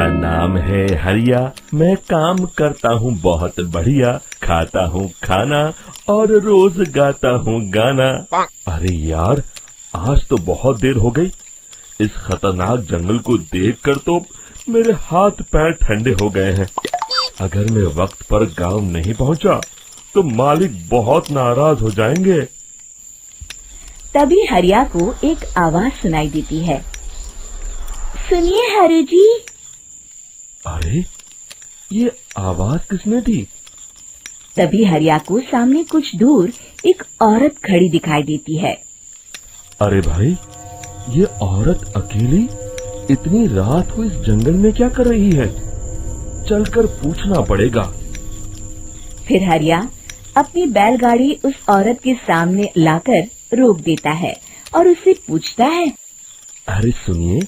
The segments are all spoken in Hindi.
मेरा नाम है हरिया, मैं काम करता हूँ बहुत बढ़िया, खाता हूँ खाना और रोज गाता हूँ गाना। अरे यार, आज तो बहुत देर हो गई। इस खतरनाक जंगल को देखकर तो मेरे हाथ पैर ठंडे हो गए हैं। अगर मैं वक्त पर गांव नहीं पहुंचा तो मालिक बहुत नाराज हो जाएंगे। तभी हरिया को एक आवाज सुनाई देती है। सुनिए हरु जी। अरे, ये आवाज किसने दी? तभी हरिया को सामने कुछ दूर एक औरत खड़ी दिखाई देती है। अरे भाई, ये औरत अकेली इतनी रात को इस जंगल में क्या कर रही है? चलकर पूछना पड़ेगा। फिर हरिया अपनी बैलगाड़ी उस औरत के सामने लाकर रोक देता है और उससे पूछता है। अरे सुनिए,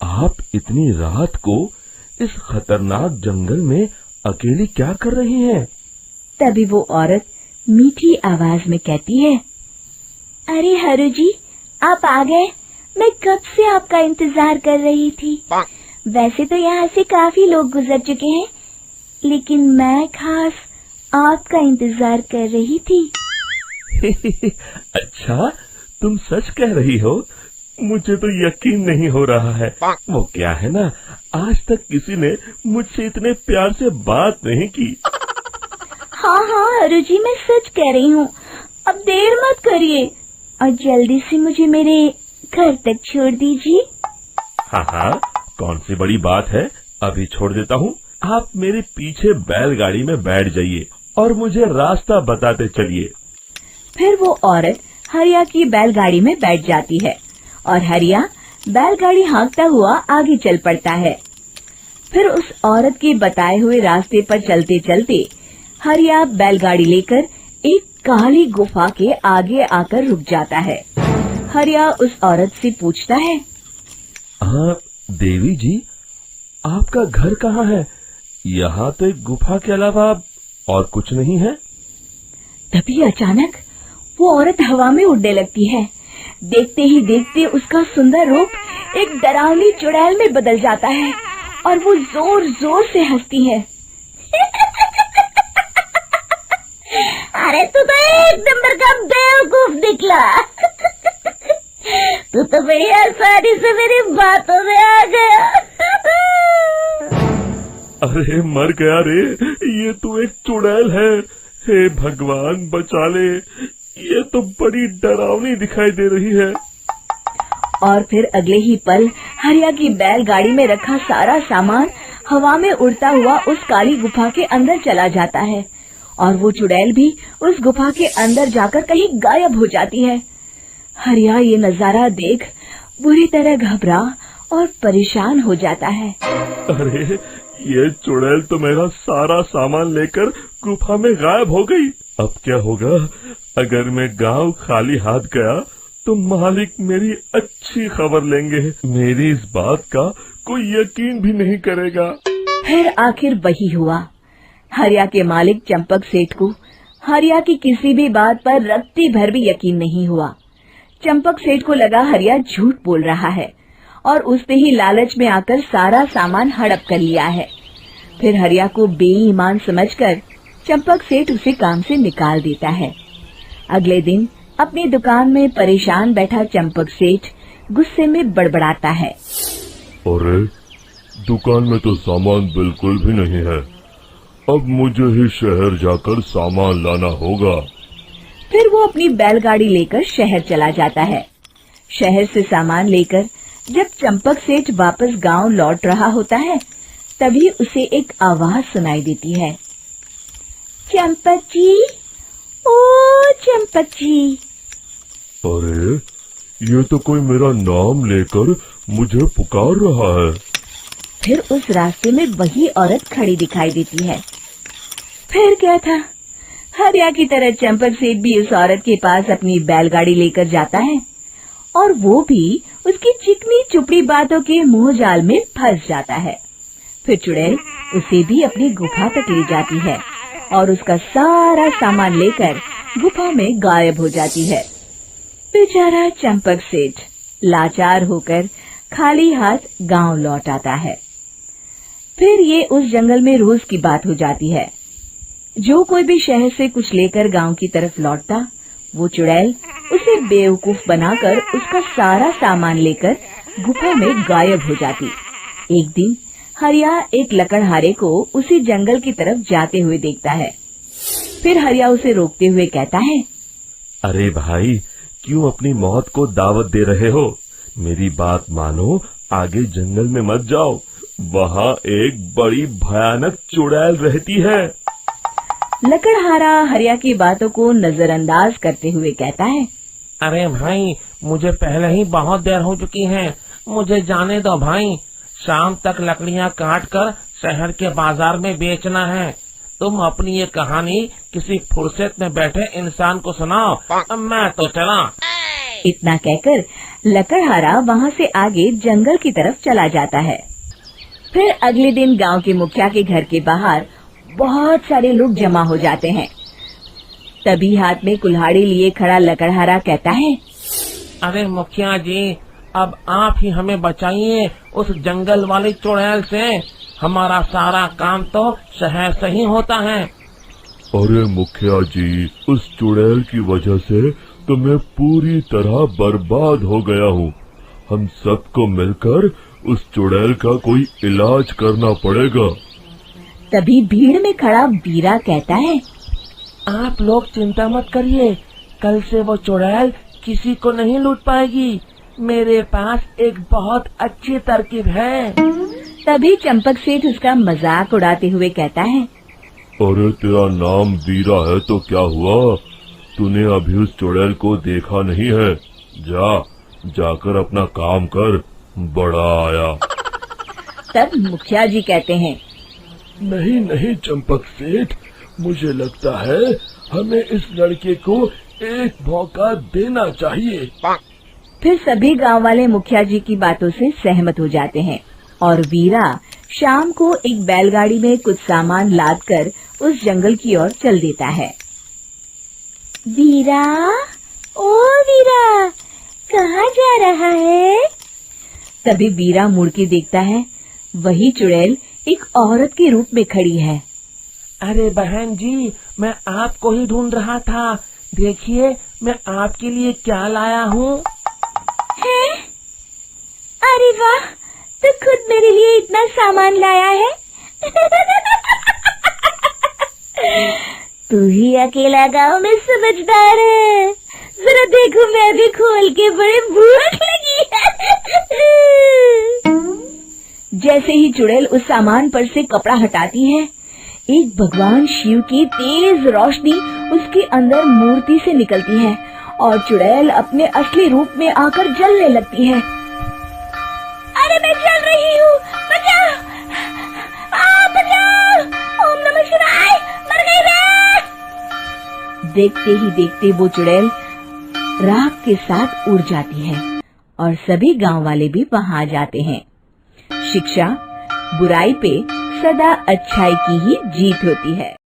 आप इतनी रात को इस खतरनाक जंगल में अकेली क्या कर रही हैं? तभी वो औरत मीठी आवाज में कहती है, अरे हरु जी, आप आ गए। मैं कब से आपका इंतजार कर रही थी। वैसे तो यहाँ से काफी लोग गुजर चुके हैं, लेकिन मैं खास आपका इंतजार कर रही थी। अच्छा, तुम सच कह रही हो? मुझे तो यकीन नहीं हो रहा है। वो क्या है ना, आज तक किसी ने मुझसे इतने प्यार से बात नहीं की। हाँ हाँ हरु जी, मैं सच कह रही हूँ। अब देर मत करिए और जल्दी से मुझे मेरे घर तक छोड़ दीजिए। हाँ हाँ, कौन सी बड़ी बात है, अभी छोड़ देता हूँ। आप मेरे पीछे बैलगाड़ी में बैठ जाइए और मुझे रास्ता बताते चलिए। फिर वो औरत हरिया की बैलगाड़ी में बैठ जाती है और हरिया बैलगाड़ी हाँकता हुआ आगे चल पड़ता है। फिर उस औरत के बताए हुए रास्ते पर चलते चलते हरिया बैलगाड़ी लेकर एक काली गुफा के आगे आकर रुक जाता है। हरिया उस औरत से पूछता है, हाँ देवी जी, आपका घर कहाँ है? यहाँ तो एक गुफा के अलावा और कुछ नहीं है। तभी अचानक वो औरत हवा में उड़ने लगती है। देखते ही देखते उसका सुंदर रूप एक डरावनी चुड़ैल में बदल जाता है और वो जोर जोर से हंसती है। अरे तू तो एक नंबर का बेवकूफ निकला। तू तो बड़ी आसानी से मेरी बातों में आ गया। अरे मर गया रे, ये तो एक चुड़ैल है। हे भगवान बचा ले, ये तो बड़ी डरावनी दिखाई दे रही है। और फिर अगले ही पल हरिया की बैलगाड़ी में रखा सारा सामान हवा में उड़ता हुआ उस काली गुफा के अंदर चला जाता है और वो चुड़ैल भी उस गुफा के अंदर जाकर कहीं गायब हो जाती है। हरिया ये नजारा देख बुरी तरह घबरा और परेशान हो जाता है। अरे, ये चुड़ैल तो मेरा सारा सामान लेकर गुफा में गायब हो गई। अब क्या होगा? अगर मैं गांव खाली हाथ गया तो मालिक मेरी अच्छी खबर लेंगे। मेरी इस बात का कोई यकीन भी नहीं करेगा। फिर आखिर वही हुआ। हरिया के मालिक चंपक सेठ को हरिया की किसी भी बात पर रत्ती भर भी यकीन नहीं हुआ। चंपक सेठ को लगा हरिया झूठ बोल रहा है और उसने ही लालच में आकर सारा सामान हड़प कर लिया है। फिर हरिया को बेईमान समझकर चंपक सेठ उसे काम से निकाल देता है। अगले दिन अपनी दुकान में परेशान बैठा चंपक सेठ गुस्से में बड़बड़ाता है। अरे, दुकान में तो सामान बिल्कुल भी नहीं है। अब मुझे ही शहर जाकर सामान लाना होगा। फिर वो अपनी बैलगाड़ी लेकर शहर चला जाता है। शहर से सामान लेकर जब चंपक सेठ वापस गांव लौट रहा होता है, तभी उसे एक आवाज सुनाई देती है। चंपक जी, ओ चंपक जी। अरे, ये तो कोई मेरा नाम लेकर मुझे पुकार रहा है। फिर उस रास्ते में वही औरत खड़ी दिखाई देती है। फिर क्या था, हरिया की तरह चंपक सेठ भी उस औरत के पास अपनी बैलगाड़ी लेकर जाता है और वो भी उसकी चिकनी चुपड़ी बातों के मुंह जाल में फंस जाता है। फिर चुड़ैल उसे भी अपनी गुफा तक ले जाती है और उसका सारा सामान लेकर गुफा में गायब हो जाती है। बेचारा चंपक सेठ लाचार होकर खाली हाथ गांव लौट आता है। फिर ये उस जंगल में रोज की बात हो जाती है। जो कोई भी शहर से कुछ लेकर गांव की तरफ लौटता, वो चुड़ैल उसे बेवकूफ बनाकर उसका सारा सामान लेकर गुफा में गायब हो जाती। एक दिन हरिया एक लकड़हारे को उसी जंगल की तरफ जाते हुए देखता है। फिर हरिया उसे रोकते हुए कहता है, अरे भाई, क्यों अपनी मौत को दावत दे रहे हो? मेरी बात मानो, आगे जंगल में मत जाओ, वहाँ एक बड़ी भयानक चुड़ैल रहती है। लकड़हारा हरिया की बातों को नजरअंदाज करते हुए कहता है, अरे भाई, मुझे पहले ही बहुत देर हो चुकी है, मुझे जाने दो भाई। शाम तक लकड़ियाँ काट कर शहर के बाजार में बेचना है। तुम अपनी ये कहानी किसी फुर्सत में बैठे इंसान को सुनाओ, मैं तो चला। इतना कहकर लकड़हारा वहाँ से आगे जंगल की तरफ चला जाता है। फिर अगले दिन गांव के मुखिया के घर के बाहर बहुत सारे लोग जमा हो जाते हैं। तभी हाथ में कुल्हाड़ी लिए खड़ा लकड़हारा कहता है, अरे मुखिया जी, अब आप ही हमें बचाइए उस जंगल वाली चुड़ैल से। हमारा सारा काम तो शहर से ही होता है। अरे मुखिया जी, उस चुड़ैल की वजह से तो मैं पूरी तरह बर्बाद हो गया हूँ। हम सबको मिलकर उस चुड़ैल का कोई इलाज करना पड़ेगा। तभी भीड़ में खड़ा वीरा कहता है, आप लोग चिंता मत करिए, कल से वो चुड़ैल किसी को नहीं लूट पाएगी। मेरे पास एक बहुत अच्छी तरकीब है। तभी चंपक सेठ उसका मजाक उड़ाते हुए कहता है, अरे तेरा नाम वीरा है तो क्या हुआ? तूने अभी उस चुड़ैल को देखा नहीं है? जाकर अपना काम कर, बड़ा आया। तब मुखिया जी कहते हैं, नहीं चंपक सेठ, मुझे लगता है हमें इस लड़के को एक मौका देना चाहिए। फिर सभी गांव वाले मुखिया जी की बातों से सहमत हो जाते हैं और वीरा शाम को एक बैलगाड़ी में कुछ सामान लादकर उस जंगल की ओर चल देता है। वीरा, ओ वीरा, कहाँ जा रहा है? तभी वीरा मुड़ के देखता है, वही चुड़ैल एक औरत के रूप में खड़ी है। अरे बहन जी, मैं आपको ही ढूंढ रहा था। देखिए, मैं आपके लिए क्या लाया हूँ। है? अरे वाह, तो खुद मेरे लिए इतना सामान लाया है। तू ही अकेला गांव में समझदार है। जरा देखो, मैं भी खोल के, बड़े भूख लगी है। जैसे ही चुड़ैल उस सामान पर से कपड़ा हटाती है, एक भगवान शिव की तेज रोशनी उसके अंदर मूर्ति से निकलती है और चुड़ैल अपने असली रूप में आकर जलने लगती है। अरे मैं जल रही हूँ, बचाओ! बचाओ! ओम नमः शिवाय! मर गई मैं! देखते ही देखते वो चुड़ैल राख के साथ उड़ जाती है और सभी गांव वाले भी वहां आ जाते हैं। शिक्षा बुराई पे सदा अच्छाई की ही जीत होती है।